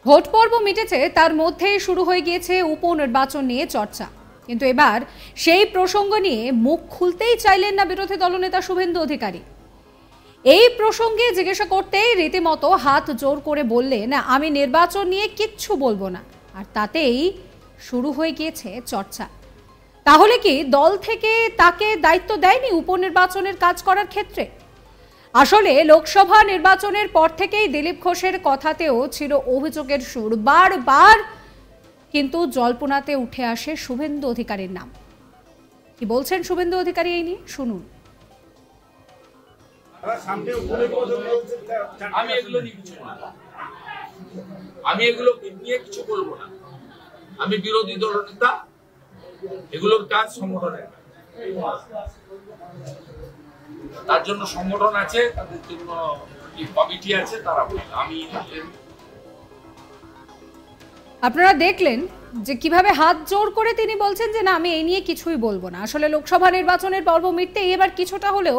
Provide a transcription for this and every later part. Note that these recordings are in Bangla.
ভোট পর্ব মিটেছে, তার মধ্যেই শুরু হয়ে গিয়েছে উপনির্বাচন নিয়ে চর্চা। কিন্তু এবার সেই প্রসঙ্গ নিয়ে মুখ খুলতেই চাইলেন না বিরোধী দলনেতা শুভেন্দু অধিকারী। এই প্রসঙ্গে জিজ্ঞাসা করতেই রীতিমতো হাত জোর করে বললেন, আমি নির্বাচন নিয়ে কিচ্ছু বলবো না। আর তাতেই শুরু হয়ে গিয়েছে চর্চা। তাহলে কি দল থেকে তাকে দায়িত্ব দেয়নি উপনির্বাচনের কাজ করার ক্ষেত্রে? আসলে লোকসভা নির্বাচনের পর থেকেই দিলীপ ঘোষের কথাতেও ছিল অভিযোগের সুর। বারবার কিন্তু জল্পনাতে উঠে আসে শুভেন্দু অধিকারীর নাম। কি বলছেন শুভেন্দু অধিকারী এই নিয়ে, শুনুন। আমি এগুলো নিয়ে কিছু বলবো না। আমি বিরোধী দলনেতা, এগুলোর কাজ সংগঠনের, তার জন্য সংগঠন আছে, তাদের জন্য কমিটি আছে, তারা আমি। আপনারা দেখলেন যে কিভাবে হাত জোর করে তিনি বলছেন যে না, আমি এই নিয়ে কিছুই বলবো না। আসলে লোকসভা নির্বাচনের পর্ব মিটতে এবার কিছুটা হলেও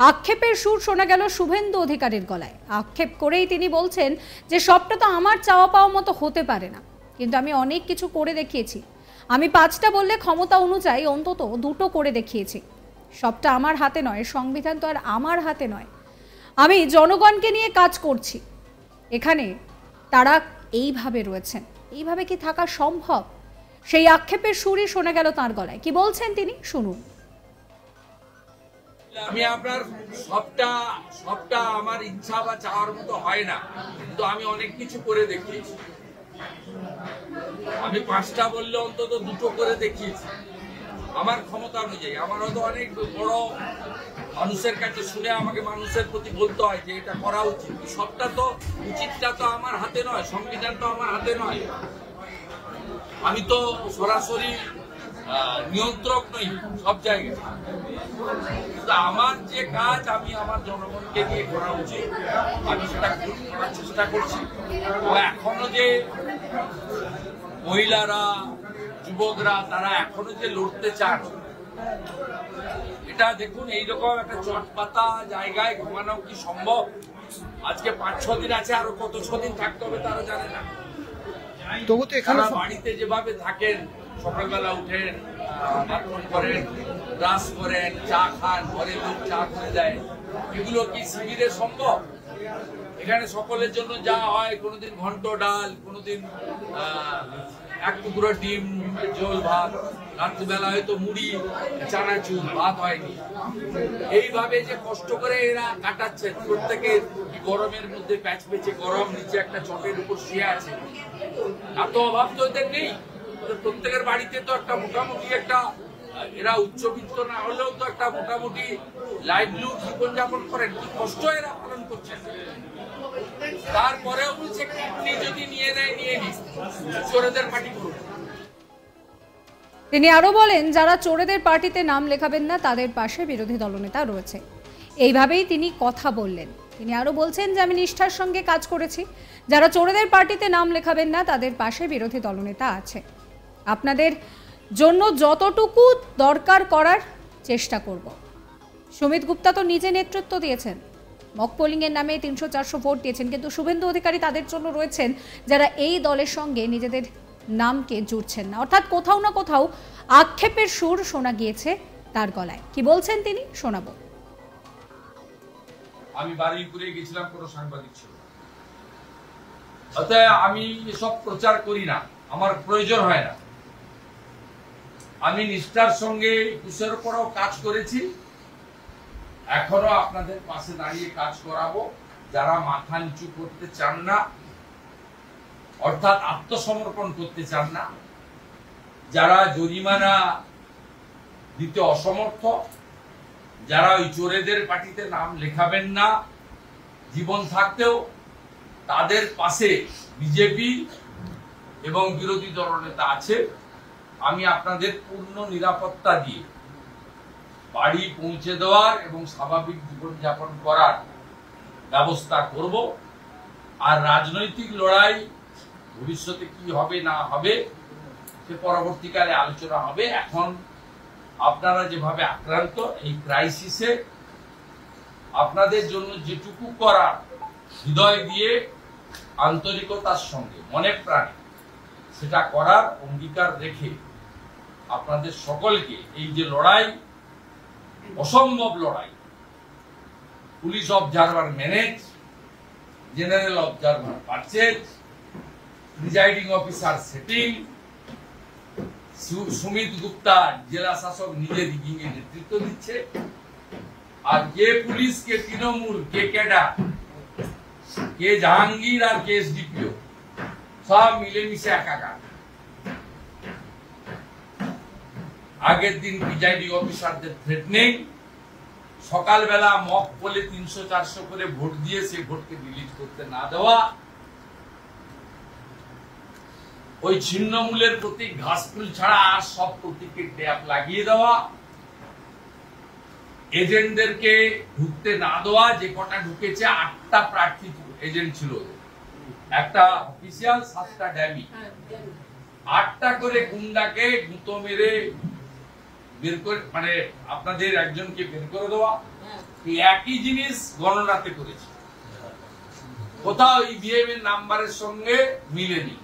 আক্ষেপের সুর শোনা গেল শুভেন্দু অধিকারীর গলায়। আক্ষেপ করেই তিনি বলছেন যে সবটা তো আমার চাওয়া পাওয়া মতো হতে পারে না, কিন্তু আমি অনেক কিছু করে দেখিয়েছি। আমি 5টা বললে ক্ষমতা অনুযায়ী অন্তত 2টো করে দেখিয়েছি। সবটা আমার হাতে নয়, সংবিধান তো আর আমার হাতে নয়। আমি জনগণকে নিয়ে কাজ করছি। এখানে তারা এইভাবে রয়েছেন, এইভাবে কি থাকা সম্ভব? সেই আক্ষেপের সুরই শোনা গেল তার গলায়। কি বলছেন তিনি, শুনুন। আমি আপনার সবটা আমার ইচ্ছা বা চাওয়ার মতো হয় না, কিন্তু আমি অনেক কিছু করে দেখিয়েছি। আমি 5টা বললে অন্তত 2টো করে দেখিয়েছি আমার ক্ষমতা অনুযায়ী। আমার হয়তো অনেক বড় মানুষের কাছে শুনে আমাকে মানুষের প্রতি বলতে হয় যে এটা করা উচিত। সবটা তো উচিতটা তো আমার হাতে নয়, সংবিধান তো আমার হাতে নয়। আমি তো সরাসরি নিয়ন্ত্রক নই সব জায়গায়। আমার যে কাজ আমি আমার জনগণকে নিয়ে করা উচিত, আমি সেটা করার চেষ্টা করছি। এখনো যে মহিলারা, যুবকরা, তারা এখনো যে লড়তে চান, এটা দেখুন, এইরকম একটা চটপাতা জায়গায় ঘুমানো কি সম্ভব? আজকে 5-6 দিন আছে, আরো কত 6 দিন থাকতে হবে তারা জানে না। তবু তো এখানে বাড়িতে যেভাবে থাকেন, সকালবেলা উঠেন, বাথরুম করেন, ব্রাশ করেন, চা খান, ঘরে লোক চা করে দেয়, এগুলো কি শিবিরে সম্ভব? এখানে সকলের জন্য যা হয়, কোনোদিন ঘন্ট ডাল, কোনোদিন 1 টুকরো ডিম ঝোল ভাত, রাত্রিবেলা হয়তো মুড়ি চানাচুর, ভাত হয়নি। এইভাবে যে কষ্ট করে এরা কাটাচ্ছে, প্রত্যেকে গরমের মধ্যে প্যাচ পেঁচে গরম, নিচে একটা চটের উপর শুয়ে আছে। এত অভাব তো এদের নেই। প্রত্যেকের বাড়িতে তো একটা মোটামুটি একটা, এরা উচ্চবিত্ত না হলেও তো একটা মোটামুটি লাইভলিহুড জীবনযাপন করেন। কি কষ্ট এরা পালন করছেন। তারপরেও বলছে কিডনি যদি নিয়ে নেয় নিয়ে নিস, চোরেদের পার্টি করুন। তিনি আরো বলেন, যারা চোরেদের পার্টিতে নাম লেখাবেন না তাদের পাশে বিরোধী দলনেতা রয়েছে। এইভাবেই তিনি কথা বললেন। তিনি আরো বলছেন যে আমি নিষ্ঠার সঙ্গে কাজ করেছি। যারা চোরেদের পার্টিতে নাম লেখাবেন না তাদের পাশে বিরোধী দলনেতা আছে। আপনাদের জন্য যতটুকু দরকার করার চেষ্টা করব। সুমিত গুপ্তা তো নিজে নেতৃত্ব দিয়েছেন, মক পোলিং এর নামে 300-400 ভোট দিয়েছেন, কিন্তু শুভেন্দু অধিকারী তাদের জন্য রয়েছেন যারা এই দলের সঙ্গে নিজেদের নামকে জুড়ছেন না। অর্থাৎ কোথাও না কোথাও আক্ষেপের সুর শোনা গিয়েছে তার গলায়। কি বলছেন তিনি, শোনাবো। আমি বারুইপুরে গেছিলাম, কোনো সাংবাদিক ছিল না। অতএব আমি এসব প্রচার করি না, আমার প্রয়োজন হয় না। আমি নিষ্ঠার সঙ্গে 21-এর পরেও কাজ করেছি, এখনো আপনাদের পাশে দাঁড়িয়ে কাজ করাবো। যারা মাথা নিচু করতে চান না, অর্থাৎ আত্মসমর্পণ করতে চান না, যারা জরিমানা দিতে অসমর্থ, যারা ওই চোরেদের পার্টিতে নাম লেখাবেন না জীবন থাকতেও, তাদের পাশে বিজেপি এবং বিরোধী দলনেতা আছে। আমি আপনাদের পূর্ণ নিরাপত্তা দিয়ে বাড়ি পৌঁছে দেওয়ার এবং স্বাভাবিক জীবনযাপন করার ব্যবস্থা করব। আর রাজনৈতিক লড়াই ভবিষ্যতে কি হবে না হবে সে পরবর্তীকালে আলোচনা হবে। এখন আপনারা যেভাবে আক্রান্ত, এই ক্রাইসিসে আপনাদের জন্য যেটুকু করা, হৃদয় দিয়ে আন্তরিকতার সঙ্গে মনে প্রাণে সেটা করার অঙ্গীকার রেখে আপনাদের সকলকে এই যে লড়াই, অসম্ভব লড়াই, police observer manage, general observer purchase, presiding officer setting, Sumit Gupta জেলা শাসক নিজে রিগিংয়ে নেতৃত্ব দিচ্ছে, আর কে পুলিশ, কে তৃণমূল, কে ক্যাডার, কে জাহাঙ্গীর আর কে এসডিপিও সব মিলেমিশে একাকার। আগের দিন প্রিজাইডিং অফিসারদের থ্রেটনিং, সকালবেলা মক বলে 300-400 করে ভোট দিয়ে সেই ভোটকে ডিলিট করতে না দেওয়া, ওই ছিন্নমূলের প্রতীক ঘাসফুল ছাড়া আর সব প্রতীককে ট্যাপ লাগিয়ে দেওয়া, এজেন্টদেরকে ঢুকতে না দেওয়া, যে কটা ঢুকেছে 8টা প্রার্থী এজেন্ট ছিল, একটা অফিসিয়াল 7টা ড্যামি, 8টা করে গুন্ডাকে গুঁতো মেরে বের করে, মানে আপনাদের একজনকে বের করে দেওয়া। একই জিনিস গণনাতে করেছে, কোথাও ইভিএম এর নাম্বারের সঙ্গে মিলেনি।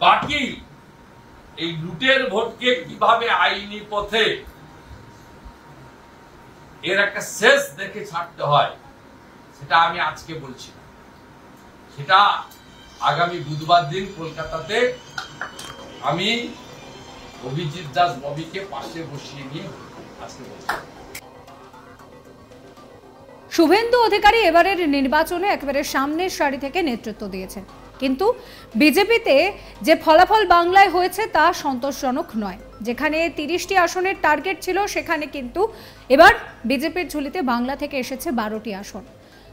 বাকি এই লুটের ভোটকে কিভাবে আইনি পথে এর একটা শেষ দেখে ছাড়তে হয় সেটা আমি আজকে বলছি না, সেটা আগামী বুধবার দিন কলকাতাতে আমি অভিজিৎ দাস ববিকে পাশে বসিয়ে নিয়ে আজকে বলছি। শুভেন্দু অধিকারী এবারের নির্বাচনে একেবারে সামনের সারি থেকে নেতৃত্ব দিয়েছেন, কিন্তু বিজেপিতে যে ফলাফল বাংলায় হয়েছে তা সন্তোষজনক নয়। যেখানে 30টি আসনের টার্গেট ছিল, সেখানে কিন্তু এবার বিজেপির ঝুলিতে বাংলা থেকে এসেছে 12টি আসন।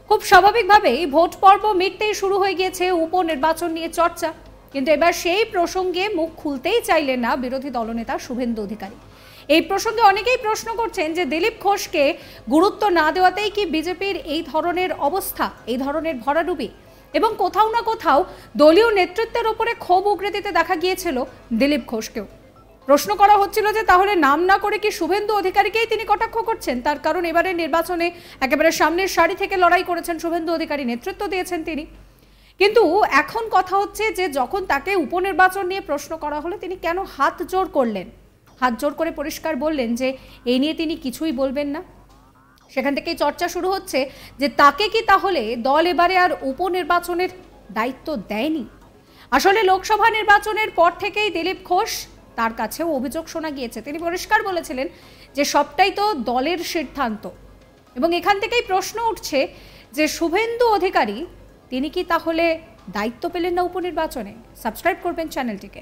খুব স্বাভাবিকভাবেই ভোট পর্ব মিটতেই শুরু হয়ে গিয়েছে উপনির্বাচন নিয়ে চর্চা, কিন্তু এবার সেই প্রসঙ্গে মুখ খুলতেই চাইলেন না বিরোধী দলনেতা শুভেন্দু অধিকারী। এই প্রসঙ্গে অনেকেই প্রশ্ন করছেন যে দিলীপ ঘোষকে গুরুত্ব না দেওয়াতেই কি বিজেপির এই ধরনের অবস্থা, এই ধরনের ভরাডুবি, এবং কোথাও না কোথাও দলীয় নেতৃত্বের উপরে ক্ষোভ উগরে দিতে দেখা গিয়েছিল দিলীপ ঘোষকেও। প্রশ্ন করা হচ্ছিল যে তাহলে নাম না করে কি শুভেন্দু অধিকারীকেই তিনি কটাক্ষ করছেন, তার কারণ এবারের নির্বাচনে একেবারে সামনের সারি থেকে লড়াই করেছেন শুভেন্দু অধিকারী, নেতৃত্ব দিয়েছেন তিনি। কিন্তু এখন কথা হচ্ছে যে যখন তাকে উপনির্বাচন নিয়ে প্রশ্ন করা হলো, তিনি কেন হাত জোর করলেন, হাত জোর করে পরিষ্কার বললেন যে এই নিয়ে তিনি কিছুই বলবেন না। সেখান থেকেই চর্চা শুরু হচ্ছে যে তাকে কি তাহলে দল এবারে আর উপনির্বাচনের দায়িত্ব দেয়নি। আসলে লোকসভা নির্বাচনের পর থেকেই দিলীপ ঘোষ, তার কাছেও অভিযোগ শোনা গিয়েছে, তিনি পরিষ্কার বলেছিলেন যে সবটাই তো দলের সিদ্ধান্ত। এবং এখান থেকেই প্রশ্ন উঠছে যে শুভেন্দু অধিকারী তিনি কি তাহলে দায়িত্ব পেলেন না উপনির্বাচনে। সাবস্ক্রাইব করবেন চ্যানেলটিকে।